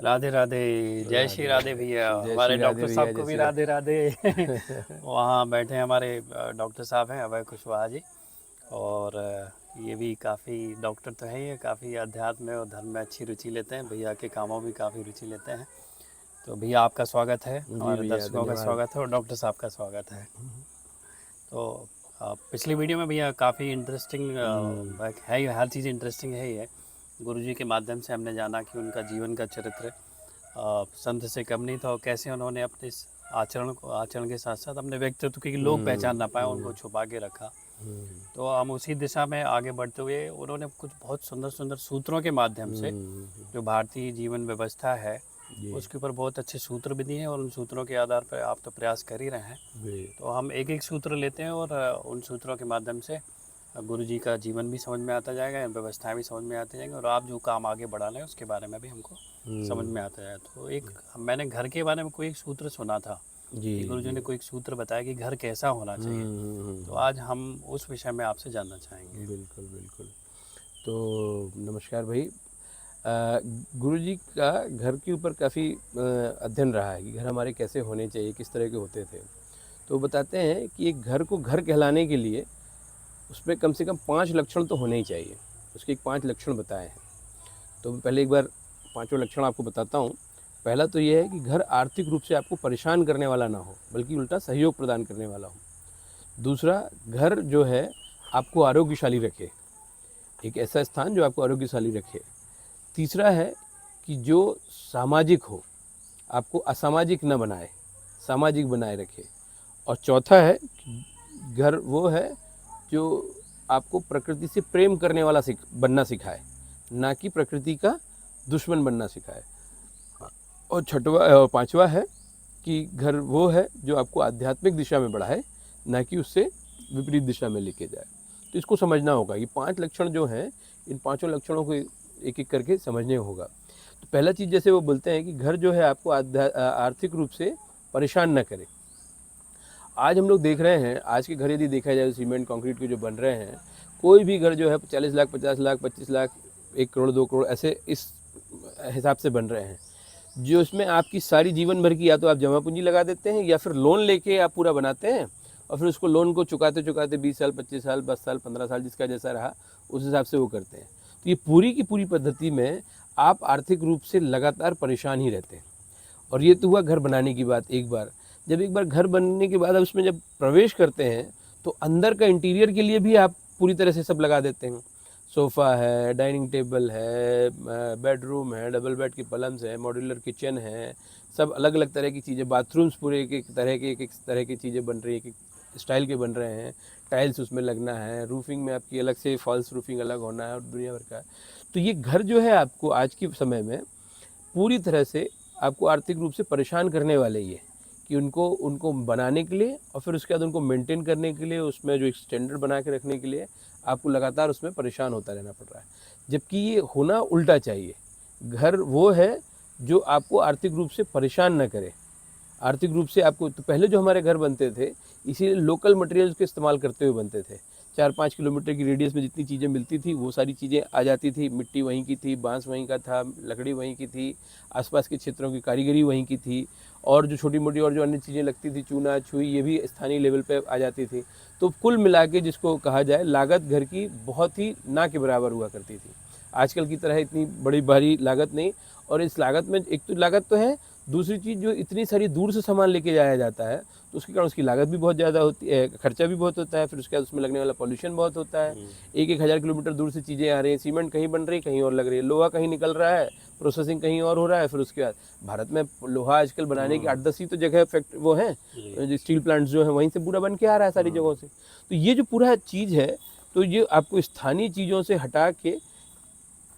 राधे राधे। जय श्री राधे राधे भैया। जय हमारे श्री राधे डॉक्टर भैया, साहब को जय भी श्री राधे राधे। राधे। वहाँ बैठे हमारे डॉक्टर साहब हैं अभय कुशवाहा जी। और ये भी काफ़ी डॉक्टर तो है, ये काफ़ी अध्यात्म और धर्म में अच्छी रुचि लेते हैं, भैया के कामों में काफ़ी रुचि लेते हैं। तो भैया आपका स्वागत है, जी हमारे भैया, दर्शकों का धन्यवाद। स्वागत है और डॉक्टर साहब का स्वागत है। तो पिछली वीडियो में भैया काफ़ी इंटरेस्टिंग हम्म, है ही, हर चीज़ इंटरेस्टिंग है ही है। गुरुजी के माध्यम से हमने जाना कि उनका जीवन का चरित्र संत से कम नहीं था और कैसे उन्होंने अपने इस आचरण के साथ साथ अपने व्यक्तित्व के लोग पहचान ना पाए उनको हम्म, छुपा के रखा। हम्म, तो हम उसी दिशा में आगे बढ़ते हुए उन्होंने कुछ बहुत सुंदर सुंदर सूत्रों के माध्यम से हम्म, जो भारतीय जीवन व्यवस्था है जी उसके ऊपर बहुत अच्छे सूत्र भी दिए हैं और उन सूत्रों के आधार पर आप तो प्रयास कर ही रहे हैं। जी तो हम एक एक सूत्र लेते हैं और उन सूत्रों के माध्यम से गुरु जी का जीवन भी समझ में आता जाएगा, व्यवस्थाएं भी समझ में आती जाएंगी और आप जो काम आगे बढ़ा रहे हैं उसके बारे में भी हमको समझ हम्म, में आता है। तो एक मैंने घर के बारे में कोई एक सूत्र सुना था जी कि गुरु जी जी ने कोई एक सूत्र बताया कि घर कैसा होना चाहिए। तो आज हम उस विषय में आपसे जानना चाहेंगे। बिल्कुल बिल्कुल। तो नमस्कार भाई। गुरुजी का घर के ऊपर काफ़ी अध्ययन रहा है कि घर हमारे कैसे होने चाहिए, किस तरह के होते थे। तो बताते हैं कि एक घर को घर कहलाने के लिए उसमें कम से कम 5 लक्षण तो होने ही चाहिए। उसके एक 5 लक्षण बताए हैं। तो पहले एक बार पाँचों लक्षण आपको बताता हूँ। पहला तो ये है कि घर आर्थिक रूप से आपको परेशान करने वाला ना हो, बल्कि उल्टा सहयोग प्रदान करने वाला हो। दूसरा, घर जो है आपको आरोग्यशाली रखे, एक ऐसा स्थान जो आपको आरोग्यशाली रखे। तीसरा है कि जो सामाजिक हो, आपको असामाजिक न बनाए, सामाजिक बनाए रखे। और चौथा है कि घर वो है जो आपको प्रकृति से प्रेम करने वाला बनना सिखाए, ना कि प्रकृति का दुश्मन बनना सिखाए। और छठवा पांचवा है कि घर वो है जो आपको आध्यात्मिक दिशा में बढ़ाए, ना कि उससे विपरीत दिशा में लेके जाए। तो इसको समझना होगा। ये 5 लक्षण जो हैं, इन पांचों लक्षणों को एक एक करके समझने होगा। तो पहला चीज़, जैसे वो बोलते हैं कि घर जो है आपको आर्थिक रूप से परेशान न करे। आज हम लोग देख रहे हैं, आज के घर यदि देखा जाए, सीमेंट कंक्रीट के जो बन रहे हैं, कोई भी घर जो है 40 लाख, 50 लाख, 25 लाख, 1 करोड़, 2 करोड़, ऐसे इस हिसाब से बन रहे हैं, जो इसमें आपकी सारी जीवन भर की या तो आप जमा पूंजी लगा देते हैं या फिर लोन लेके आप पूरा बनाते हैं और फिर उसको लोन को चुकाते चुकाते 20 साल, 25 साल, 10 साल, 15 साल, जिसका जैसा रहा उस हिसाब से वो करते हैं। तो ये पूरी की पूरी पद्धति में आप आर्थिक रूप से लगातार परेशान ही रहते हैं। और ये तो हुआ घर बनाने की बात। एक बार जब एक बार घर बनने के बाद आप उसमें जब प्रवेश करते हैं तो अंदर का इंटीरियर के लिए भी आप पूरी तरह से सब लगा देते हैं। सोफ़ा है, डाइनिंग टेबल है, बेडरूम है, डबल बेड की पलंग्स है, मॉड्यूलर किचन है, सब अलग अलग तरह की चीज़ें, बाथरूम्स पूरे एक एक तरह की चीज़ें बन रही है, एक स्टाइल के बन रहे हैं, टाइल्स उसमें लगना है, रूफिंग में आपकी अलग से फॉल्स रूफिंग अलग होना है और दुनिया भर का। तो ये घर जो है आपको आज के समय में पूरी तरह से आपको आर्थिक रूप से परेशान करने वाले ही है कि उनको उनको बनाने के लिए और फिर उसके बाद उनको मेंटेन करने के लिए, उसमें जो एक स्टैंडर्ड बना के रखने के लिए आपको लगातार उसमें परेशान होता रहना पड़ रहा है। जबकि ये होना उल्टा चाहिए। घर वो है जो आपको आर्थिक रूप से परेशान न करे। आर्थिक रूप से आपको, तो पहले जो हमारे घर बनते थे इसीलिए लोकल मटेरियल्स के इस्तेमाल करते हुए बनते थे। 4-5 किलोमीटर की रेडियस में जितनी चीज़ें मिलती थी वो सारी चीज़ें आ जाती थी। मिट्टी वहीं की थी, बांस वहीं का था, लकड़ी वहीं की थी, आसपास के क्षेत्रों की कारीगरी वहीं की थी, और जो छोटी मोटी और जो अन्य चीज़ें लगती थी, चूना छुई, ये भी स्थानीय लेवल पे आ जाती थी। तो कुल मिला के जिसको कहा जाए, लागत घर की बहुत ही ना के बराबर हुआ करती थी। आजकल की तरह इतनी बड़ी भारी लागत नहीं। और इस लागत में एक तो लागत तो है, दूसरी चीज़ जो इतनी सारी दूर से सामान लेके जाया जाता है तो उसके कारण उसकी लागत भी बहुत ज़्यादा होती है, खर्चा भी बहुत होता है, फिर उसके बाद उसमें लगने वाला पॉल्यूशन बहुत होता है। 1-1 हज़ार किलोमीटर दूर से चीज़ें आ रही हैं, सीमेंट कहीं बन रही कहीं और लग रही है, लोहा कहीं निकल रहा है, प्रोसेसिंग कहीं और हो रहा है। फिर उसके बाद भारत में लोहा आजकल बनाने की 8-10 ही तो जगह फैक्ट वो हैं, जो स्टील प्लांट्स जो हैं वहीं से पूरा बन के आ रहा है सारी जगहों से। तो ये जो पूरा चीज़ है, तो ये आपको स्थानीय चीज़ों से हटा के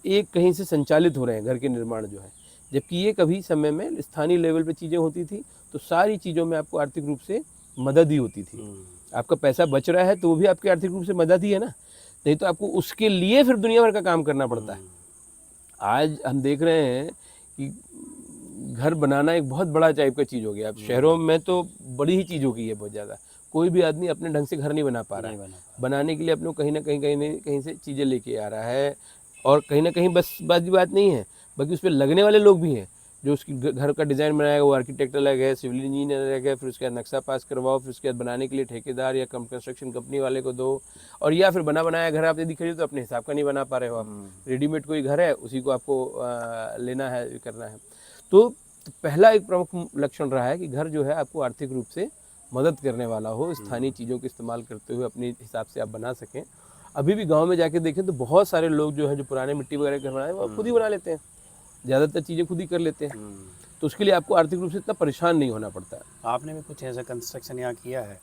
एक कहीं से संचालित हो रहे हैं घर के निर्माण जो है। जबकि ये कभी समय में स्थानीय लेवल पे चीज़ें होती थी तो सारी चीज़ों में आपको आर्थिक रूप से मदद ही होती थी। आपका पैसा बच रहा है तो वो भी आपकी आर्थिक रूप से मदद ही है ना, नहीं तो आपको उसके लिए फिर दुनिया भर का काम करना पड़ता है। आज हम देख रहे हैं कि घर बनाना एक बहुत बड़ा टाइप का चीज़ हो गया। अब शहरों में तो बड़ी ही चीज़ हो गई है बहुत ज़्यादा। कोई भी आदमी अपने ढंग से घर नहीं बना पा रहा है। बनाने के लिए अपने को कहीं ना कहीं से चीज़ें लेके आ रहा है। और कहीं ना कहीं बस बात नहीं है, बल्कि उस पर लगने वाले लोग भी हैं जो उसकी घर का डिज़ाइन बनाएगा वो आर्किटेक्ट अलग है, सिविल इंजीनियर अलग है, फिर उसके बाद नक्शा पास करवाओ, फिर उसके बाद बनाने के लिए ठेकेदार या कंस्ट्रक्शन कंपनी वाले को दो, और या फिर बना बनाया घर आप यदि खरीदो तो अपने हिसाब का नहीं बना पा रहे हो आप, रेडीमेड कोई घर है उसी को आपको लेना है, करना है। तो पहला एक प्रमुख लक्षण रहा है कि घर जो है आपको आर्थिक रूप से मदद करने वाला हो, स्थानीय चीज़ों का इस्तेमाल करते हुए अपने हिसाब से आप बना सकें। अभी भी गांव में जाके देखें तो बहुत सारे लोग जो है जो पुराने मिट्टी वगैरह घर बनाए वो खुद ही बना लेते हैं, ज़्यादातर चीज़ें खुद ही कर लेते हैं। तो उसके लिए आपको आर्थिक रूप से इतना परेशान नहीं होना पड़ता है। आपने भी कुछ ऐसा कंस्ट्रक्शन यहाँ किया है,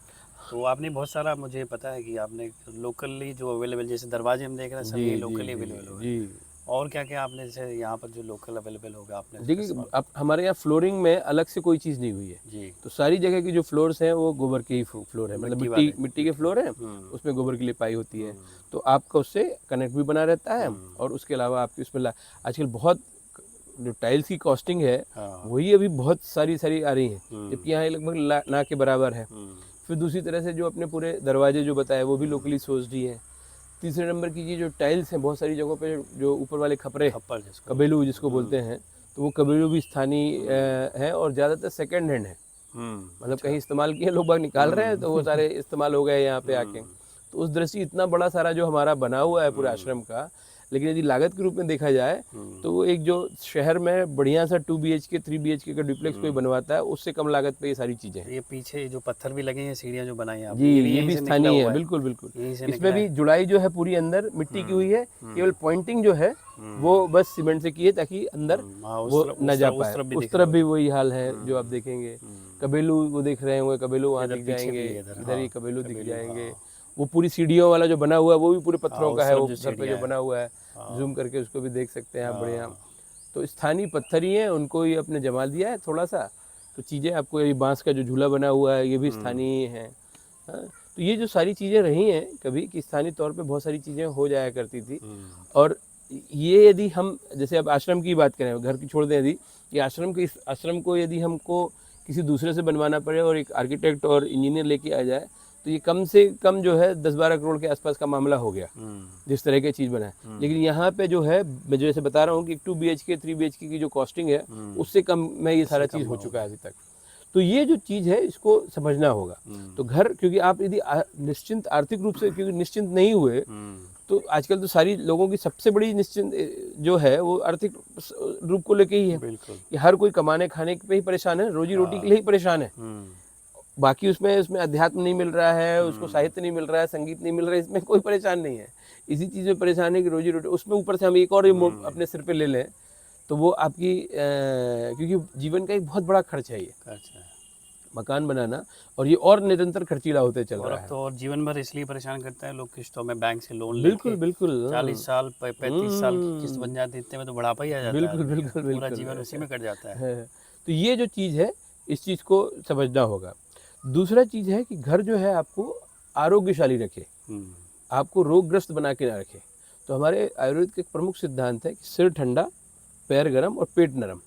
तो आपने बहुत सारा, मुझे पता है कि आपने लोकली जो अवेलेबल, जैसे दरवाजे हम देख रहे हैं सभी लोकली अवेलेबल हो जी। और क्या क्या आपने जैसे यहाँ पर जो लोकल अवेलेबल होगा आपने देखिए अब हमारे यहाँ फ्लोरिंग में अलग से कोई चीज़ नहीं हुई है जी। तो सारी जगह की जो फ्लोर्स हैं वो गोबर के ही फ्लोर है, मतलब मिट्टी के फ्लोर है, उसमें गोबर की लिपाई होती है, तो आपका उससे कनेक्ट भी बना रहता है। और उसके अलावा आपकी उसमें आजकल बहुत जो टाइल्स की कॉस्टिंग है वही अभी बहुत सारी आ रही है, जबकि यहाँ लगभग ना के बराबर है। फिर दूसरी तरह से जो अपने पूरे दरवाजे जो बताए वो भी लोकली सोर्स्ड ही है। तीसरे नंबर की चीज़ जो टाइल्स हैं बहुत सारी जगहों पे जो ऊपर वाले खपरे कबेलू जिसको बोलते हैं, तो वो कबेलू भी स्थानीय है और ज़्यादातर सेकंड हैंड है, मतलब कहीं इस्तेमाल किए लोग बाग निकाल रहे हैं तो वो सारे इस्तेमाल हो गए यहाँ पे आके। तो उस दृष्टि इतना बड़ा सारा जो हमारा बना हुआ है पूरे आश्रम का, लेकिन यदि लागत के रूप में देखा जाए तो वो एक जो शहर में बढ़िया सा 2 BHK 3 BHK का डुप्लेक्स कोई बनवाता है उससे कम लागत पे ये सारी चीजें हैं। ये पीछे जो पत्थर भी लगे हैं, सीढ़ियाँ जो बनाई हैं आपने, जी ये भी स्थानीय है, बिल्कुल बिल्कुल। इसमें भी जुड़ाई जो है पूरी अंदर मिट्टी की हुई है, केवल पॉइंटिंग जो है वो बस सीमेंट से की है ताकि अंदर वो न जा पाए। उस तरफ भी वही हाल है जो आप देखेंगे। कबेलू वो देख रहे होंगे, कबेलू वहाँ दिख जाएंगे, इधर ही कबेलू दिख जाएंगे। वो पूरी सीढ़ियों वाला जो बना हुआ है वो भी पूरे पत्थरों का है, वो घर पे जो बना हुआ है, जूम करके उसको भी देख सकते हैं आप बढ़िया। तो स्थानीय पत्थर ही है, उनको ही अपने जमा दिया है थोड़ा सा, तो चीज़ें आपको ये बांस का जो झूला बना हुआ है ये भी स्थानीय है। तो ये जो सारी चीज़ें रही हैं कभी कि स्थानीय तौर पे बहुत सारी चीज़ें हो जाया करती थी। और ये यदि हम जैसे अब आश्रम की बात करें, घर की छोड़ दें, यदि ये आश्रम को यदि हमको किसी दूसरे से बनवाना पड़े और एक आर्किटेक्ट और इंजीनियर लेके आ जाए तो ये कम से कम जो है 10-12 करोड़ के आसपास का मामला हो गया जिस तरह की चीज़ बना है। लेकिन यहाँ पे जो है मैं जैसे बता रहा हूँ कि 2 BHK 3 BHK की जो कॉस्टिंग है उससे कम में ये सारा चीज़ हो चुका है अभी तक। तो ये जो चीज़ है इसको समझना होगा। तो घर, क्योंकि आप यदि निश्चिंत आर्थिक रूप से क्योंकि निश्चिंत नहीं हुए तो आजकल तो सारी लोगों की सबसे बड़ी निश्चिंत जो है वो आर्थिक रूप को लेके ही है कि हर कोई कमाने खाने पे ही परेशान है, रोजी रोटी के लिए ही परेशान है। बाकी उसमें अध्यात्म नहीं मिल रहा है, उसको साहित्य नहीं मिल रहा है, संगीत नहीं मिल रहा है, इसमें कोई परेशान नहीं है। इसी चीज़ में परेशान है कि रोजी रोटी, उसमें ऊपर से हम एक और अपने सिर पे ले लें तो वो आपकी क्योंकि जीवन का एक बहुत बड़ा खर्च है ये मकान बनाना, और ये और निरंतर खर्चीला होते चल रहा है। तो और जीवन भर इसलिए परेशान करते हैं लोग किस्तों में बैंक से लोन बिल्कुल बिल्कुल 40 साल 35 साल की किस्त बन जाती है, इतने में तो बुढ़ापा ही आ जाता बिल्कुल, है, बिल्कुल, पूरा बिल्कुल, जीवन उसी में कट जाता है। तो ये जो चीज़ है इस चीज़ को समझना होगा। दूसरा चीज़ है कि घर जो है आपको आरोग्यशाली रखे, आपको रोगग्रस्त बना के ना रखे। तो हमारे आयुर्वेद के एक प्रमुख सिद्धांत है कि सिर ठंडा, पैर गर्म और पेट नरम।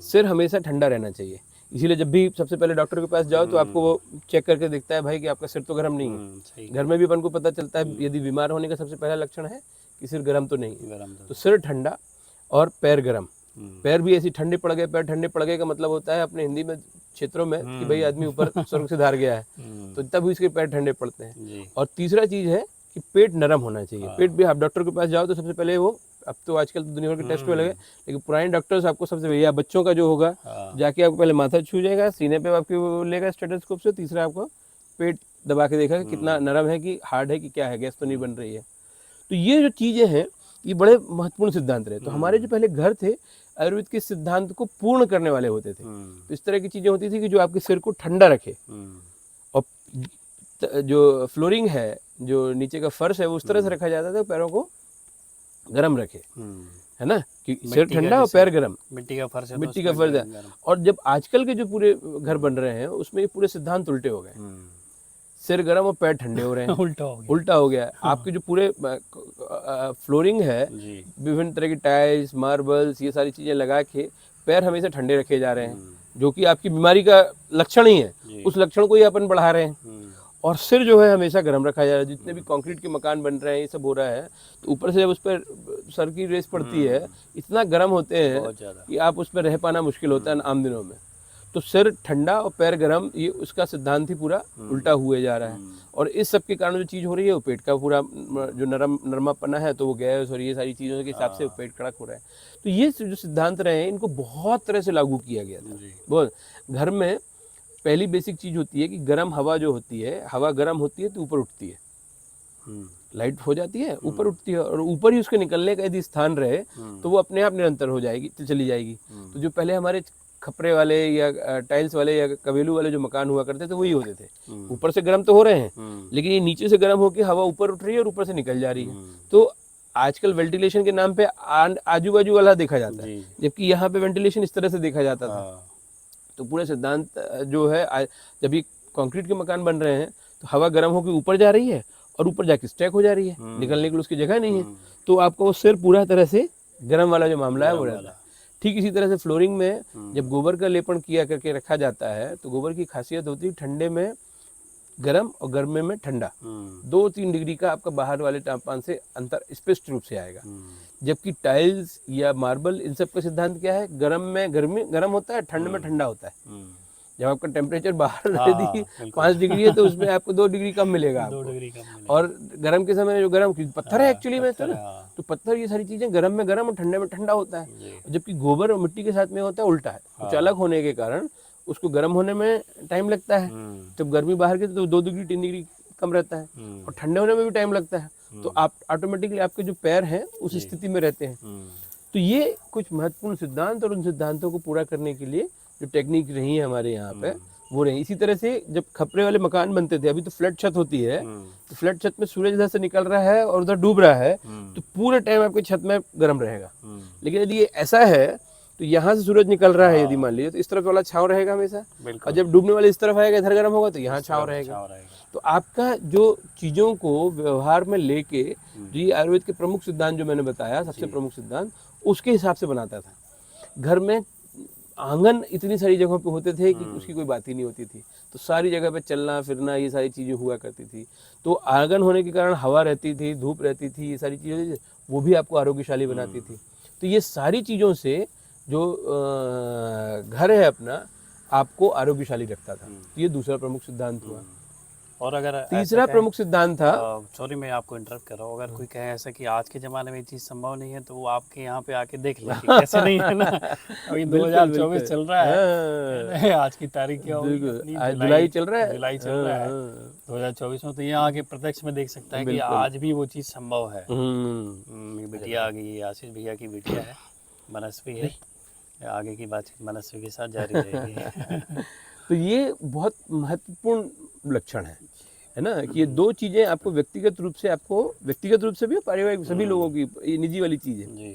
सिर हमेशा ठंडा रहना चाहिए, इसीलिए जब भी सबसे पहले डॉक्टर के पास जाओ तो आपको वो चेक करके देखता है भाई कि आपका सिर तो गर्म नहीं है। घर में भी अपन को पता चलता है यदि बीमार होने का सबसे पहला लक्षण है कि सिर गर्म तो नहीं है। तो सिर ठंडा और पैर गर्म। पैर भी ऐसी ठंडे पड़ गए, पैर ठंडे पड़ गए का मतलब होता है अपने हिंदी में क्षेत्रों में कि भाई आदमी ऊपर स्वर्ग से धार गया है, तो तब इसके पैर ठंडे पड़ते हैं। और तीसरा चीज़ है कि पेट नरम होना चाहिए। पेट भी आप डॉक्टर के पास जाओ तो सबसे पहले वो, अब तो आजकल तो दुनिया भर के टेस्ट में लगे, लेकिन पुराने डॉक्टर्स आपको सबसे भैया बच्चों का जो होगा जाके आपको पहले माथा छू जाएगा, सीने पे आपके वो लेगा स्टेथोस्कोप से, तीसरा आपको पेट दबा के देखा कितना नरम है कि हार्ड है कि क्या है, गैस तो नहीं बन रही है। तो ये जो चीज़ें हैं ये बड़े महत्वपूर्ण सिद्धांत रहे। तो हमारे जो पहले घर थे आयुर्वेद के सिद्धांत को पूर्ण करने वाले होते थे। तो इस तरह की चीज़ें होती थी कि जो आपके सिर को ठंडा रखे, और जो फ्लोरिंग है, जो नीचे का फर्श है वो उस तरह से रखा जाता था पैरों को गर्म रखे, है ना, कि सिर ठंडा और पैर गर्म। मिट्टी का फर्श है, मिट्टी का फर्श है। और जब आजकल के जो पूरे घर बन रहे हैं उसमें ये पूरे सिद्धांत उल्टे हो गए, सिर गर्म और पैर ठंडे हो रहे हैं। उल्टा हो गया। आपके जो पूरे फ्लोरिंग है विभिन्न तरह की टाइल्स, मार्बल्स, ये सारी चीजें लगा के पैर हमेशा ठंडे रखे जा रहे हैं, जो कि आपकी बीमारी का लक्षण ही है, उस लक्षण को ही अपन बढ़ा रहे हैं। और सिर जो है हमेशा गर्म रखा जा रहा है। जितने भी कंक्रीट के मकान बन रहे हैं ये सब हो रहा है, तो ऊपर से जब उस पर सर की रेस पड़ती है, इतना गर्म होते हैं बहुत ज़्यादा। कि आप उस पर रह पाना मुश्किल होता है आम दिनों में। तो सिर ठंडा और पैर गर्म, ये उसका सिद्धांत ही पूरा उल्टा हुए जा रहा है। और इस सब के कारण जो चीज़ हो रही है वो पेट का पूरा जो नरमापना है तो वो गैस और ये सारी चीज़ों के हिसाब से पेट कड़क हो रहा है। तो ये जो सिद्धांत रहे हैं इनको बहुत तरह से लागू किया गया था। बहुत घर में पहली बेसिक चीज़ होती है कि गर्म हवा जो होती है, हवा गर्म होती है तो ऊपर उठती है, लाइट हो जाती है ऊपर उठती है, और ऊपर ही उसके निकलने का यदि स्थान रहे तो वो अपने आप निरंतर हो जाएगी, तो चली जाएगी। तो जो पहले हमारे खपरे वाले या टाइल्स वाले या कवेलू वाले जो मकान हुआ करते थे वही होते थे, ऊपर से गर्म तो हो रहे हैं लेकिन ये नीचे से गर्म होकर हवा ऊपर उठ रही है और ऊपर से निकल जा रही है। तो आजकल वेंटिलेशन के नाम पे आजू बाजू वाला देखा जाता है, जबकि यहाँ पे वेंटिलेशन इस तरह से देखा जाता था। तो पूरा सिद्धांत जो है, जब ये कंक्रीट के मकान बन रहे हैं तो हवा गर्म होकर ऊपर जा रही है और ऊपर जाके स्टैक हो जा रही है, निकलने के लिए उसकी जगह नहीं है, तो आपका वो सिर पूरा तरह से गर्म वाला जो मामला है वो रहता है। ठीक इसी तरह से फ्लोरिंग में जब गोबर का लेपन किया करके रखा जाता है तो गोबर की खासियत होती है ठंडे में गर्म और गर्मी में ठंडा, 2-3 डिग्री का आपका बाहर वाले तापमान से अंतर स्पष्ट रूप से आएगा। जबकि टाइल्स या मार्बल इन सब का सिद्धांत क्या है, गर्म में गर्म होता है, ठंड में ठंडा होता है। जब आपका टेम्परेचर बाहर यदि 5 डिग्री है तो उसमें आपको 2 डिग्री कम मिलेगा आपको। 2 डिग्री कम मिलेगा। और गर्म के समय जो गर्म पत्थर है एक्चुअली में तो पत्थर, ये सारी चीजें गर्म में गर्म और ठंडे में ठंडा होता है। जबकि गोबर और मिट्टी के साथ में होता है उल्टा है, कुछ अलग होने के कारण उसको गर्म होने में टाइम लगता है। जब गर्मी बाहर की तो 2 डिग्री 3 डिग्री कम रहता है, और ठंडे होने में भी टाइम लगता है। तो आप ऑटोमेटिकली आपके जो पैर हैं उस स्थिति में रहते हैं। तो ये कुछ महत्वपूर्ण सिद्धांत, और उन सिद्धांतों को पूरा करने के लिए जो टेक्निक रही है हमारे यहाँ पे वो रही। इसी तरह से जब खपरे वाले मकान बनते थे, अभी तो फ्लैट छत होती है, तो फ्लैट छत में सूरज इधर से निकल रहा है और उधर डूब रहा है तो पूरे टाइम आपकी छत में गर्म रहेगा। लेकिन यदि ये ऐसा है तो यहाँ से सूरज निकल रहा है यदि मान लीजिए, तो इस तरफ वाला छांव रहेगा हमेशा, और जब डूबने वाले इस तरफ आएगा इधर गर्म होगा तो यहाँ छांव रहेगा। तो आपका जो चीज़ों को व्यवहार में लेके जो ये आयुर्वेद के प्रमुख सिद्धांत जो मैंने बताया, सबसे प्रमुख सिद्धांत उसके हिसाब से बनाता था। घर में आंगन इतनी सारी जगहों पे होते थे कि उसकी कोई बात ही नहीं होती थी, तो सारी जगह पे चलना फिरना ये सारी चीज़ें हुआ करती थी। तो आंगन होने के कारण हवा रहती थी, धूप रहती थी, ये सारी चीज़ें वो भी आपको आरोग्यशाली बनाती थी। तो ये सारी चीज़ों से जो घर है अपना आपको आरोग्यशाली रखता था। तो ये दूसरा प्रमुख सिद्धांत हुआ। और अगर तीसरा प्रमुख सिद्धांत था, सॉरी मैं आपको इंटरप्ट कर रहा हूँ, अगर कोई कहे ऐसा कि आज के ज़माने में ये चीज़ संभव नहीं है तो वो आपके यहाँ पे आके देख ले कि कैसे नहीं है ना। अभी 2024 चल रहा है, आज की तारीख क्या होगी, जुलाई चल रहा है, जुलाई चल रहा है 2024 में, तो यहाँ आके प्रत्यक्ष में देख सकता है कि आज भी वो चीज़ संभव है। बिटिया आ गई, आशीष भैया की बिटिया है, मनस्वी है, आगे की बातचीत मनस्वी के साथ जारी रहेगी। तो ये बहुत महत्वपूर्ण लक्षण है ना, कि ये दो चीज़ें आपको व्यक्तिगत रूप से भी पारिवारिक सभी लोगों की ये निजी वाली चीज़ है।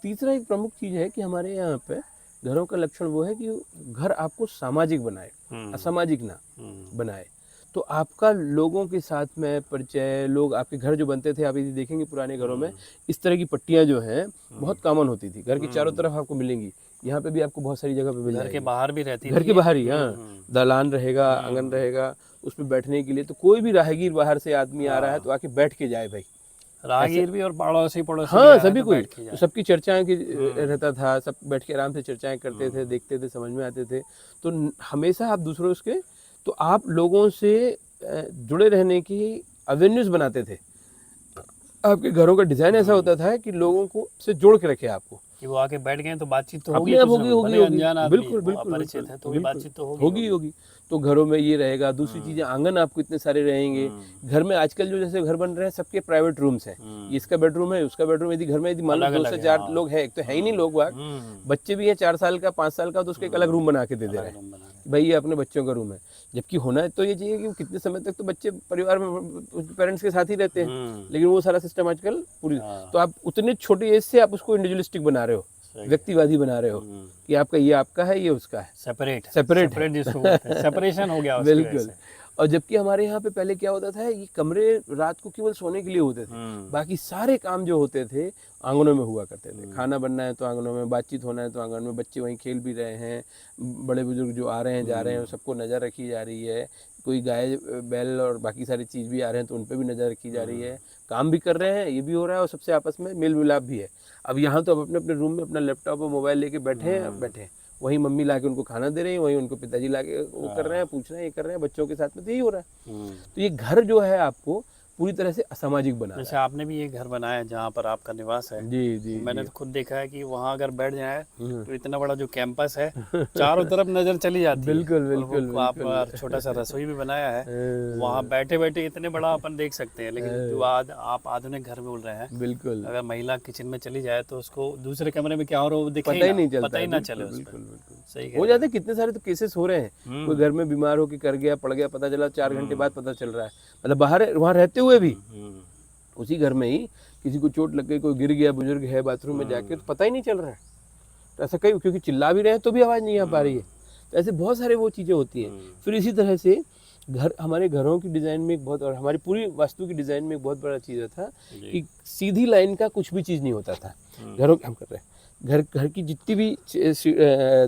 तीसरा एक प्रमुख चीज़ है कि हमारे यहाँ पे घरों का लक्षण वो है कि घर आपको सामाजिक बनाए, असामाजिक ना बनाए। तो आपका लोगों के साथ में परिचय, लोग आपके घर जो बनते थे, आप यदि देखेंगे पुराने घरों में इस तरह की पट्टियाँ जो हैं बहुत कॉमन होती थी, घर के चारों तरफ आपको मिलेंगी। यहाँ पे भी आपको बहुत सारी जगह पे मिल जाएगी, घर के बाहर भी रहती है, घर के बाहर ही, हाँ, दालान रहेगा, आंगन रहेगा, उसमें बैठने के लिए। तो कोई भी राहगीर बाहर से आदमी आ रहा है तो आके बैठ के जाए भाई, राहगीर भी और पड़ोसी हाँ सभी कोई, तो सबकी चर्चाएं की रहता था, सब बैठ के आराम से चर्चाएं करते थे, देखते थे, समझ में आते थे। तो हमेशा आप दूसरों के, तो आप लोगों से जुड़े रहने की अवेन्यूज बनाते थे। आपके घरों का डिजाइन ऐसा होता था कि लोगों को से जोड़ के रखे आपको, कि वो आके बैठ गए तो बातचीत तो होगी, बिल्कुल परिचित है तो बातचीत तो होगी। तो घरों में ये रहेगा। दूसरी चीजें, आंगन आपको इतने सारे रहेंगे घर में। आजकल जो जैसे घर बन रहे हैं सबके प्राइवेट रूम्स हैं, इसका बेडरूम है, उसका बेडरूम। यदि घर में यदि मान लो 2 से 4 लोग हैं, एक तो है ही नहीं लोग बाग, बच्चे भी हैं 4 साल का 5 साल का, तो उसका एक अलग रूम बना के दे रहे हैं भाई ये अपने बच्चों का रूम है। जबकि होना तो ये चाहिए कि कितने समय तक तो बच्चे परिवार में पेरेंट्स के साथ ही रहते हैं, लेकिन वो सारा सिस्टम आजकल पूरी, तो आप उतने छोटे एज से आप उसको इंडिविजुअलिस्टिक बना रहे हो, व्यक्तिवादी बना रहे हो कि आपका ये आपका है, ये उसका है, सेपरेट जिसको बोलते हैं, सेपरेशन हो गया बिल्कुल। और जबकि हमारे यहाँ पे पहले क्या होता था, ये कमरे रात को केवल सोने के लिए होते थे, बाकी सारे काम जो होते थे आंगनों में हुआ करते थे। खाना बनना है तो आंगनों में, बातचीत होना है तो आंगन में, बच्चे वहीं खेल भी रहे हैं, बड़े बुजुर्ग जो आ रहे हैं जा रहे हैं सबको नज़र रखी जा रही है, कोई गाय बैल और बाकी सारी चीज़ भी आ रहे हैं तो उन पे भी नज़र रखी जा रही है, काम भी कर रहे हैं, ये भी हो रहा है और सबसे आपस में मेल मिलाप भी है। अब यहाँ तो अब अपने अपने रूम में अपना लैपटॉप और मोबाइल लेके बैठे हैं, वहीं मम्मी ला के उनको खाना दे रही है, वहीं उनको पिताजी ला के वो कर रहे हैं, पूछ रहे हैं, ये कर रहे हैं, बच्चों के साथ में तो यही हो रहा है। तो ये घर जो है आपको पूरी तरह से असामाजिक बना रहा जैसे आपने भी ये घर बनाया है जहाँ पर आपका निवास है, है। जी जी मैंने जी। तो खुद देखा है कि वहाँ अगर बैठ जाए तो इतना बड़ा जो कैंपस है चारों तरफ नजर चली जाती है। बिल्कुल और बिल्कुल वो आप छोटा सा रसोई भी बनाया है, वहाँ बैठे बैठे इतने बड़ा अपन देख सकते हैं। लेकिन जो आप आधुनिक घर बोल रहे हैं, बिल्कुल अगर महिला किचन में चली जाए तो उसको दूसरे कमरे में क्या हो रहा है वो दिखे पता ही नहीं चलता, पता ही ना चले बिल्कुल उसको। बिल्कुल। सही हो जाते हैं, कितने सारे तो केसेस हो रहे हैं, कोई है। घर में बीमार हो के कर गया, पड़ गया, पता चला 4 घंटे बाद पता चल रहा है, मतलब बाहर वहाँ रहते हुए भी उसी घर में ही किसी को चोट लग गई, कोई गिर गया, बुजुर्ग है बाथरूम में जाके, तो पता ही नहीं चल रहा है। तो ऐसा कई, क्योंकि चिल्ला भी रहे हैं तो भी आवाज़ नहीं आ पा रही है। तो ऐसे बहुत सारे वो चीज़ें होती हैं। फिर इसी तरह से घर, हमारे घरों की डिज़ाइन में एक बहुत, और हमारी पूरी वास्तु की डिज़ाइन में एक बहुत बड़ा चीज़ था कि सीधी लाइन का कुछ भी चीज़ नहीं होता था। घरों हम कर रहे हैं, घर की जितनी भी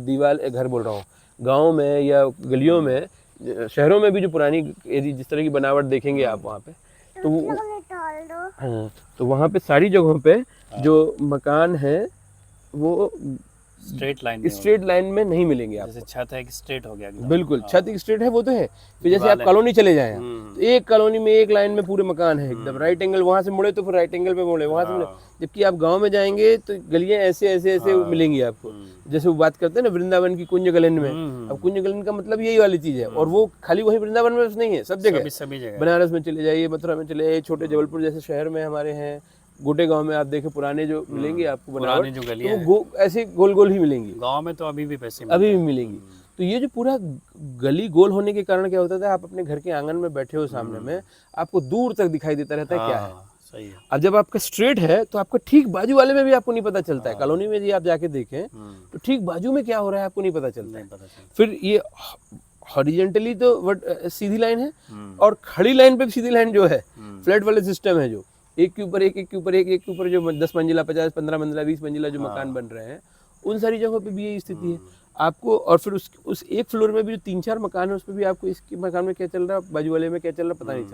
दीवार, घर बोल रहा हूँ, गाँव में या गलियों में, शहरों में भी जो पुरानी जिस तरह की बनावट देखेंगे आप वहाँ पे, तो वो हाँ, तो वहाँ पे सारी जगहों पे जो मकान है वो स्ट्रेट लाइन में नहीं मिलेंगे आपको। जैसे छत है एक स्ट्रेट हो गया एकदम। बिल्कुल, छत एक स्ट्रेट है, वो तो है। फिर जैसे आप कॉलोनी चले जाएं, तो एक कॉलोनी में एक लाइन में पूरे मकान है एकदम राइट एंगल, वहाँ से मुड़े तो फिर राइट एंगल पे मुड़े, वहाँ से मुड़े। जबकि आप गांव में जाएंगे तो गलियां ऐसे ऐसे ऐसे मिलेंगी आपको। जैसे वो बात करते हैं ना वृंदावन की कुंज गलन में, अब कुंज गलन का मतलब यही वाली चीज़ है। और वो खाली वही वृंदावन में नहीं है, सब जगह, बनारस में चले जाइए, मथुरा में चले जाइए, छोटे जबलपुर जैसे शहर में हमारे हैं, गोटे गांव में आप देखें पुराने जो मिलेंगे आपको बनावट, जो गलियां तो वो ऐसे गोल गोल ही मिलेंगी। गांव में तो अभी भी पैसे अभी भी मिलेंगी। तो ये जो पूरा गली गोल होने के कारण क्या होता था, आप अपने घर के आंगन में बैठे हो सामने में, आपको दूर तक दिखाई देता रहता है क्या है। सही है। अब जब आपका स्ट्रेट है तो आपका ठीक बाजू वाले में भी आपको नहीं पता चलता है। कॉलोनी में यदि आप जाके देखें तो ठीक बाजू में क्या हो रहा है आपको नहीं पता चलता है। फिर ये हॉरिजेंटली तो सीधी लाइन है, और खड़ी लाइन पे सीधी लाइन जो है, फ्लैट वाले सिस्टम है, जो एक के ऊपर एक, एक के ऊपर एक, एक के ऊपर जो 10 मंजिला 50 15 मंजिला 20 मंजिला जो मकान बन रहे हैं, उन सारी जगहों पे भी यही स्थिति है आपको। और फिर उस एक फ्लोर में भी जो 3-4 मकान है, उस पर भी आपको इसके मकान में क्या चल रहा है, बाजू वाले में क्या चल रहा है, पता नहीं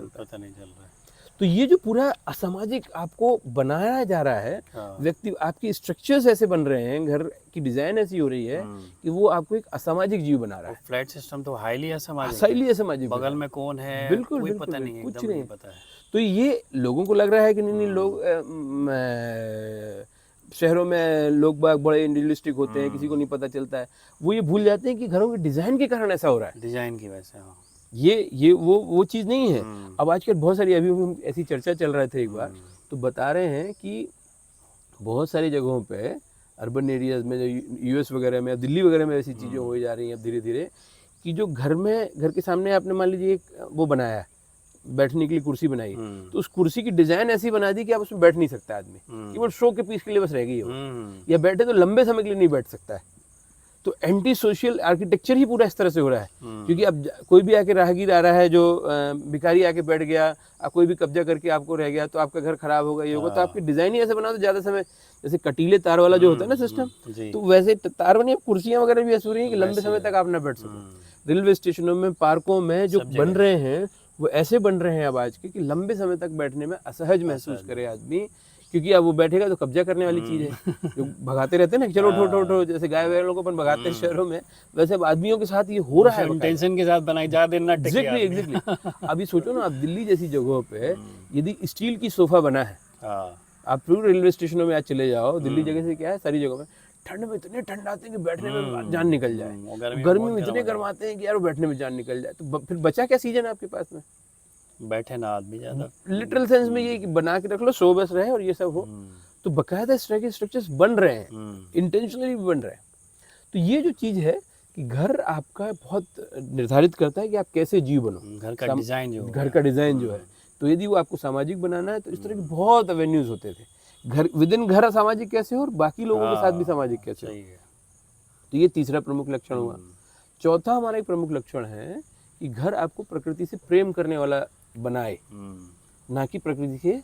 चल रहा है। तो ये जो पूरा असामाजिक आपको बनाया जा रहा है, व्यक्ति, आपके स्ट्रक्चर्स ऐसे बन रहे हैं, घर की डिजाइन ऐसी हो रही है कि वो आपको एक असामाजिक जीव बना रहा है। फ्लैट सिस्टम तो हाईली असामाजिक, बगल में कौन है बिल्कुल कोई बिल्कुल, पता नहीं है, कुछ एकदम नहीं पता है। तो ये लोगों को लग रहा है कि नहीं लोग शहरों में लोग बाग बड़े इंडिविजुअलिस्टिक होते हैं, किसी को नहीं पता चलता है। वो ये भूल जाते हैं कि घरों के डिजाइन के कारण ऐसा हो रहा है, डिजाइन की वजह से। ये वो चीज़ नहीं है। अब आजकल बहुत सारी, अभी हम ऐसी चर्चा चल रहे थे एक बार, तो बता रहे हैं कि बहुत सारी जगहों पे अर्बन एरियाज में, जो यूएस वगैरह में, दिल्ली वगैरह में ऐसी चीज़ें हो जा रही हैं अब धीरे धीरे, कि जो घर के सामने आपने मान लीजिए एक वो बनाया है, बैठने के लिए कुर्सी बनाई, तो उस कुर्सी की डिजाइन ऐसी बना दी कि आप उसमें बैठ नहीं सकता आदमी, केवल शो के पीस के लिए बस रह गई हो, या बैठे तो लंबे समय के लिए नहीं बैठ सकता है। तो एंटी सोशल आर्किटेक्चर ही पूरा इस तरह से हो रहा है, क्योंकि अब कोई भी आके राहगीर आ रहा है, जो भिखारी आके बैठ गया, कोई भी कब्जा करके आपको रह गया, तो आपका घर खराब होगा, ये होगा। तो आपकी डिजाइन ही ऐसे बना दो ज़्यादा समय, जैसे कटीले तार वाला जो होता है ना सिस्टम, तो वैसे तार बनी, कुर्सियाँ वगैरह भी ऐसी हो रही है कि लंबे समय तक आप ना बैठ सको। रेलवे स्टेशनों में, पार्कों में जो बन रहे हैं वो ऐसे बन रहे हैं अब आज के, कि लंबे समय तक बैठने में असहज महसूस करे आदमी, क्योंकि अब वो बैठेगा तो कब्जा करने वाली चीज़ है। जो भगाते रहते हैं ना कि चलो उठो उठो उठो, जैसे गाय वगैरह को अपन भगाते हैं शहरों में, वैसे अब आदमियों के साथ ये हो रहा है, इंटेंशन के साथ बनाई जा देना। एग्जैक्टली। अभी सोचो ना, आप दिल्ली जैसी जगहों पे यदि स्टील की सोफा बना है, आप पूरे रेलवे स्टेशनों में आज चले जाओ, दिल्ली जगह से क्या है, सारी जगहों में ठंड में इतने ठंड आते हैं कि बैठने में जान निकल जाए, गर्मी में इतने गर्म आते हैं कि यार बैठने में जान निकल जाए। तो फिर बचा क्या सीजन आपके पास में, बैठे ना आदमी ज्यादा, लिटरल सेंस में ये बना के रख लो, शो बस रहे और ये सब हो। तो बकायदा इस तरह के स्ट्रक्चर्स बन रहे हैं, इंटेंशनली भी बन रहे हैं। तो ये जो चीज़ है कि घर आपका बहुत निर्धारित करता है कि आप कैसे जीव बनो, घर का डिज़ाइन जो है। तो यदि वो आपको सामाजिक बनाना है तो इस तरह के बहुत एवेन्यूज होते थे। घर विद इन घर सामाजिक कैसे हो और बाकी लोगों के साथ भी सामाजिक कैसे हो। तो ये तीसरा प्रमुख लक्षण हुआ। चौथा हमारा एक प्रमुख लक्षण है कि घर आपको प्रकृति से प्रेम करने वाला बनाए, ना कि प्रकृति के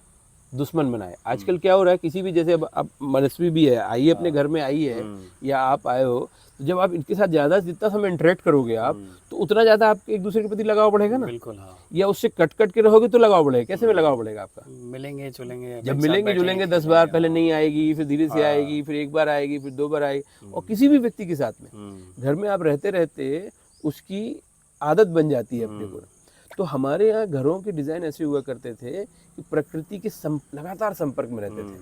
दुश्मन बनाए। आजकल क्या हो रहा है, किसी भी जैसे अब मनस्वी भी है, आई है अपने घर में आई है या आप आए हो, तो जब आप इनके साथ ज़्यादा जितना समय इंटरेक्ट करोगे आप, तो उतना ज़्यादा आपके एक दूसरे के प्रति लगाव बढ़ेगा ना। बिल्कुल हाँ। या उससे कट कट के रहोगे तो लगाव बढ़ेगा। कैसे में लगाव बढ़ेगा आपका? मिलेंगे जुलेंगे, जब एक साथ मिलेंगे जुलेंगे बैठेंगे, 10 बार, खेलेंगे, पहले हाँ। नहीं आएगी, फिर धीरे से आएगी, फिर एक बार आएगी, फिर 2 बार आएगी। और किसी भी व्यक्ति के साथ में घर में आप रहते रहते उसकी आदत बन जाती है अपने को। तो हमारे यहाँ घरों के डिज़ाइन ऐसे हुआ करते थे कि प्रकृति के लगातार संपर्क में रहते थे,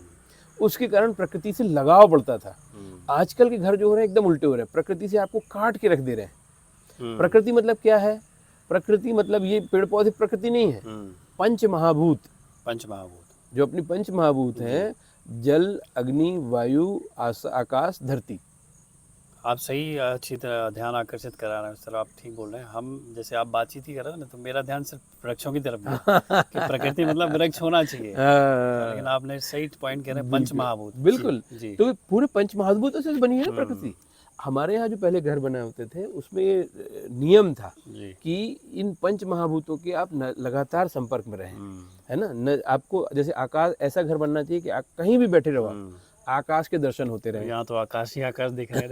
उसके कारण प्रकृति से लगाव बढ़ता था। आजकल के घर जो हो रहे हैं एकदम उल्टे हो रहे हैं, प्रकृति से आपको काट के रख दे रहे हैं। प्रकृति मतलब क्या है? प्रकृति मतलब ये पेड़ पौधे प्रकृति नहीं है, पंच महाभूत। पंच महाभूत जो अपनी पंच महाभूत हैं, जल, अग्नि, वायु, आकाश, धरती। आप सही अच्छी तरह ध्यान आकर्षित करा रहे हैं सर, आप ठीक बोल रहे हैं। हम जैसे आप बातचीत ही कर रहे हो ना, तो मेरा ध्यान सिर्फ वृक्षों की तरफ गया कि प्रकृति मतलब वृक्ष होना चाहिए, लेकिन आपने सही पॉइंट कह रहे हैं, पंच महाभूत। बिल्कुल जी। तो पूरे पंच महाभूतों से बनी है ना प्रकृति। हमारे यहाँ जो पहले घर बनाए होते थे उसमें नियम था कि इन पंच महाभूतों के आप लगातार संपर्क में रहें, है ना। आपको जैसे आकाश, ऐसा घर बनना चाहिए कि आप कहीं भी बैठे रहो, आकाश के दर्शन होते रहे। यहाँ तो आकाश ही आकाश दिख रहे हैं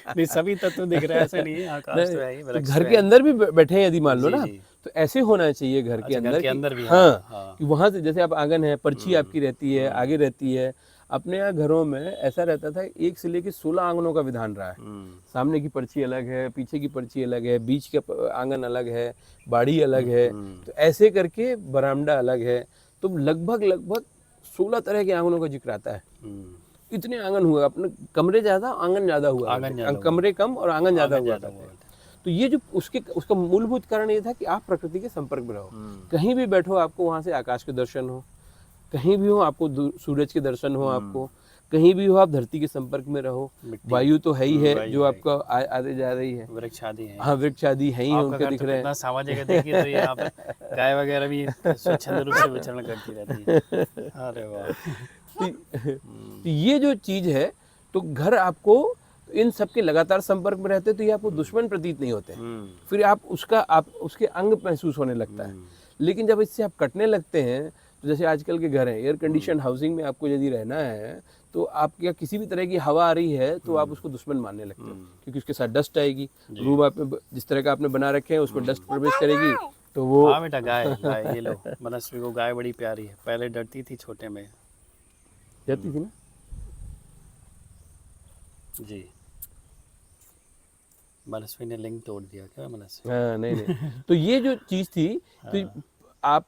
नहीं, सभी तत्व दिख रहे हैं, ऐसे नहीं है, आकाश तो है ही, तो घर के अंदर भी बैठे हैं यदि मान लो ना, तो ऐसे होना चाहिए घर के अंदर भी। हाँ, कि वहाँ से जैसे आप आंगन है, पर्ची आपकी रहती है, आगे रहती है। अपने यहाँ घरों में ऐसा रहता था, 1 से लेकर 16 आंगनों का विधान रहा है। सामने की पर्ची अलग है, पीछे की पर्ची अलग है, बीच का आंगन अलग है, बाड़ी अलग है, तो ऐसे करके बरामदा अलग है। तो लगभग 16 तरह के आंगनों का जिक्र आता है। इतने आंगन हुआ, अपने कमरे ज्यादा आंगन ज्यादा हुआ, कमरे कम और आंगन ज्यादा हुआ। तो ये जो उसका मूलभूत कारण ये था कि आप प्रकृति के संपर्क में रहो। कहीं भी बैठो आपको वहां से आकाश के दर्शन हो, कहीं भी हो आपको सूरज के दर्शन हो, आपको कहीं भी हो आप धरती के संपर्क में रहो। वायु तो है ही है जो आपका आते जा रही है, वृक्ष आदि है, हाँ वृक्ष आदि है ही है, उनके दिख रहे हैं। सामाजिक देखिए तो यहाँ पे गाय वगैरह भी स्वच्छंद रूप से विचरण करती रहती है। अरे वाह। तो ये जो चीज है, तो घर आपको इन सबके लगातार संपर्क में रहते तो ये आपको दुश्मन प्रतीत नहीं होते। फिर आप उसके अंग महसूस होने लगता है। लेकिन जब इससे आप कटने लगते हैं, तो जैसे आजकल के घर हैं, एयर कंडीशन हाउसिंग में आपको यदि रहना है, तो आपके यहाँ किसी भी तरह की हवा आ रही है तो आप उसको दुश्मन मानने लगते हो, क्योंकि उसके साथ डस्ट आएगी। रूम आप जिस तरह का आपने बना रखे हैं उसमें डस्ट प्रवेश करेगी, तो वो। हाँ बेटा, गाय ये लो, मनस्वी को गाय बड़ी प्यारी है। पहले डरती थी, छोटे में डरती थी ना जी। मनस्वी ने लिंग तोड़ दिया क्या मनस्वी? हाँ, नहीं तो ये जो चीज थी, तो आप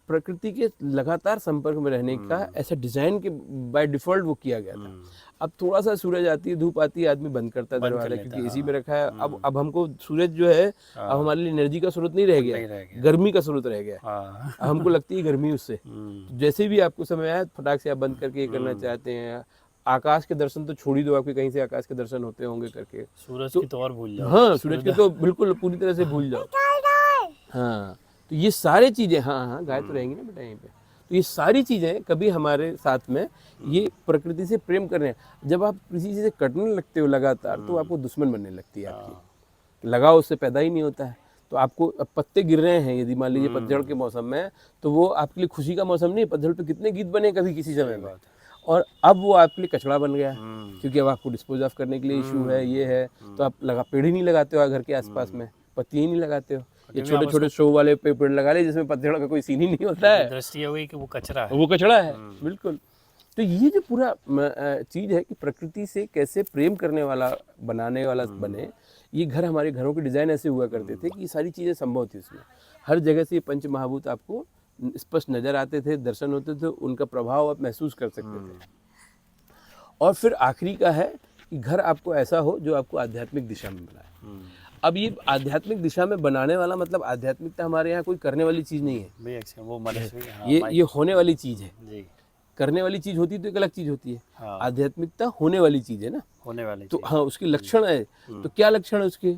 प्रकृति के लगातार संपर्क में रहने का ऐसा डिजाइन के बाय डिफॉल्ट वो किया गया था। अब थोड़ा सा सूरज आती है, धूप आती है, आदमी बंद करता है दरवाजा, क्योंकि एसी में रखा है। अब हमको सूरज जो है अब हमारे लिए एनर्जी का स्रोत नहीं रह गया, गर्मी का स्रोत रह गया। हमको लगती है गर्मी उससे। तो जैसे भी आपको समय आया, फटाक से आप बंद करके ये करना चाहते हैं। आकाश के दर्शन तो छोड़ ही दो, आपके कहीं से आकाश के दर्शन होते होंगे करके। सूरज की तो और भूल जाओ। हाँ, सूरज के तो बिल्कुल पूरी तरह से भूल जाओ। हाँ, तो ये सारी चीजें, हाँ गाय तो रहेंगी ना बेटा यहीं पे। तो ये सारी चीजें कभी हमारे साथ में ये प्रकृति से प्रेम कर रहे हैं। जब आप किसी चीज से कटने लगते हो लगातार, तो आपको दुश्मन बनने लगती है आपकी। लगाव उससे पैदा ही नहीं होता है। तो आपको अब पत्ते गिर रहे हैं, यदि मान लीजिए पतझड़ के मौसम में, तो वो आपके लिए खुशी का मौसम नहीं है। पतझड़ पे कितने गीत बने कभी किसी समय में, और अब वो आपके लिए कचड़ा बन गया, क्योंकि अब आपको डिस्पोज ऑफ करने के लिए इशू है, ये है। तो आप पेड़ ही नहीं लगाते हो घर के आसपास में, पत्ती ही नहीं लगाते हो। ये छोटे छोटे शो वाले पेड़ लगा ले जिसमें पतझड़ का कोई सीन ही नहीं होता है। दृष्टि हुई कि वो कचरा है, वो कचड़ा है, बिल्कुल। तो ये जो पूरा चीज है कि प्रकृति से कैसे प्रेम करने वाला, बनाने वाला बने। ये घर, हमारे घरों के डिजाइन ऐसे हुआ करते थे कि ये सारी चीजें संभव थी उसमें। हर जगह से ये पंच महाभूत आपको स्पष्ट नजर आते थे, दर्शन होते थे, उनका प्रभाव आप महसूस कर सकते थे। और फिर आखिरी का है कि घर आपको ऐसा हो जो आपको आध्यात्मिक दिशा में बनाए। अब ये आध्यात्मिक दिशा में बनाने वाला मतलब, आध्यात्मिकता हमारे यहाँ कोई करने वाली चीज नहीं है, वो मनस्वी, ये होने वाली चीज है जी। करने वाली चीज होती तो एक अलग चीज होती है। आध्यात्मिकता होने वाली चीज है ना, होने वाली। तो हाँ, उसके लक्षण है। तो क्या लक्षण है उसके?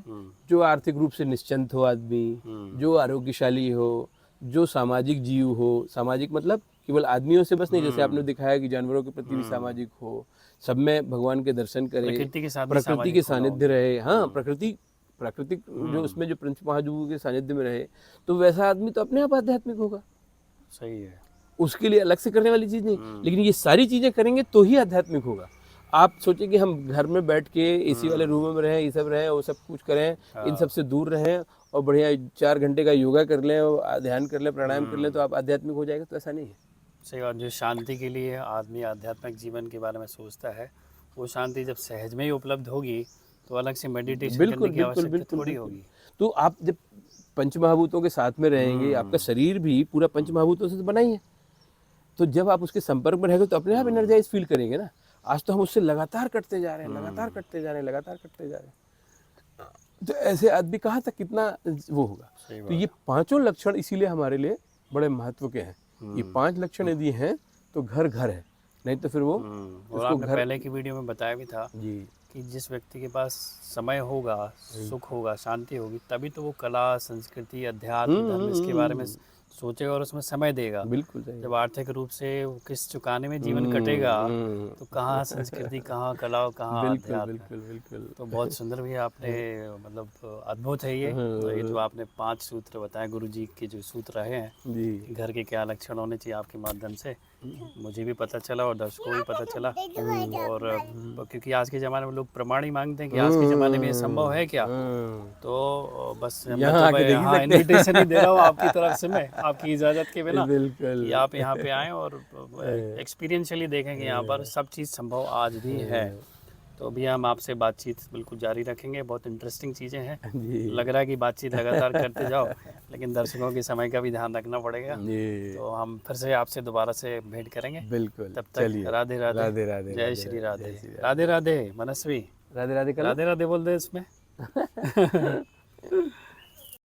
जो आर्थिक रूप से निश्चिंत हो आदमी, जो आरोग्यशाली हो, जो सामाजिक जीव हो। सामाजिक मतलब केवल आदमियों से बस नहीं, जैसे आपने दिखाया कि जानवरों के प्रति भी सामाजिक हो, सब में भगवान के दर्शन करे, प्रकृति के सानिध्य रहे। हाँ, प्राकृतिक जो उसमें जो पंच महाभूतों के सानिध्य में रहे, तो वैसा आदमी तो अपने आप आध्यात्मिक होगा। सही है। उसके लिए अलग से करने वाली चीज़ नहीं, लेकिन ये सारी चीज़ें करेंगे तो ही आध्यात्मिक होगा। आप सोचिए कि हम घर में बैठ के एसी वाले रूमों में रहें, ये सब रहें, वो सब कुछ करें, इन सब से दूर रहें और बढ़िया 4 घंटे का योगा कर लें और ध्यान कर लें, प्राणायाम कर लें तो आप आध्यात्मिक हो जाएगा, तो ऐसा नहीं है। सही बात। जो शांति के लिए आदमी आध्यात्मिक जीवन के बारे में सोचता है, वो शांति जब सहज में ही उपलब्ध होगी तो अलग से मेडिटेशन करने बिल्कुल की बिल्कुल आवश्यकता बिल्कुल थोड़ी बिल्कुल। होगी। तो आप जब पंचमहाभूतों के साथ में रहेंगे, आपका शरीर भी पूरा पंचमहाभूतों से तो बना ही है, तो जब आप उसके संपर्क में रहेंगे तो अपने आप एनर्जाइज फील करेंगे ना। आज तो हम उससे लगातार कटते जा रहे हैं, लगातार कटते जा रहे हैं, लगातार कटते जा रहे हैं, तो ऐसे आदमी कहाँ तक कितना वो होगा। सही तो बात। ये पांचों लक्षण इसीलिए हमारे लिए बड़े महत्व के हैं। ये 5 लक्षण यदि हैं तो घर घर है, नहीं तो फिर वो और उसको आपने घर पहले की वीडियो में बताया भी था जी कि जिस व्यक्ति के पास समय होगा, सुख होगा, शांति होगी, तभी तो वो कला, संस्कृति, अध्यात्म, धर्म इसके बारे में सोचेगा और उसमें समय देगा। बिल्कुल सही जब आर्थिक रूप से वो किस चुकाने में जीवन कटेगा तो कहाँ संस्कृति, कहाँ कला और कहाँ बिल्कुल अध्यात्म है। बिल्कुल बिल्कुल तो बहुत सुंदर भी आपने मतलब अद्भुत है ये जो आपने 5 सूत्र बताए गुरुजी के जो सूत्र रहे हैं जी कि घर के क्या लक्षण होने चाहिए, आपके माध्यम से मुझे भी पता चला और दर्शकों को भी पता चला। और क्योंकि आज के ज़माने में लोग प्रमाण ही मांगते हैं कि आज के ज़माने में ये संभव है क्या, तो बस मैं यहाँ तो आके देख ही हाँ सकते हैं। इन्विटेशन ही दे रहा हूँ आपकी तरफ से, मैं आपकी इजाज़त के बिना बिल्कुल कि आप यहाँ पे आएँ और एक्सपीरियंशियली देखें कि यहाँ पर सब चीज़ संभव आज भी है। तो अभी हम आपसे बातचीत बिल्कुल जारी रखेंगे, बहुत इंटरेस्टिंग चीज़ें हैं। जी लग रहा है कि बातचीत लगातार करते जाओ, लेकिन दर्शकों के समय का भी ध्यान रखना पड़ेगा। जी तो हम फिर से आपसे दोबारा से भेंट करेंगे। बिल्कुल तब तक चलिए राधे राधे, राधे राधे जय राधे श्री राधे, राधे, जय श्री राधे। राधे राधे मनस्वी, राधे राधे कर लो। राधे राधे बोल दे इसमें।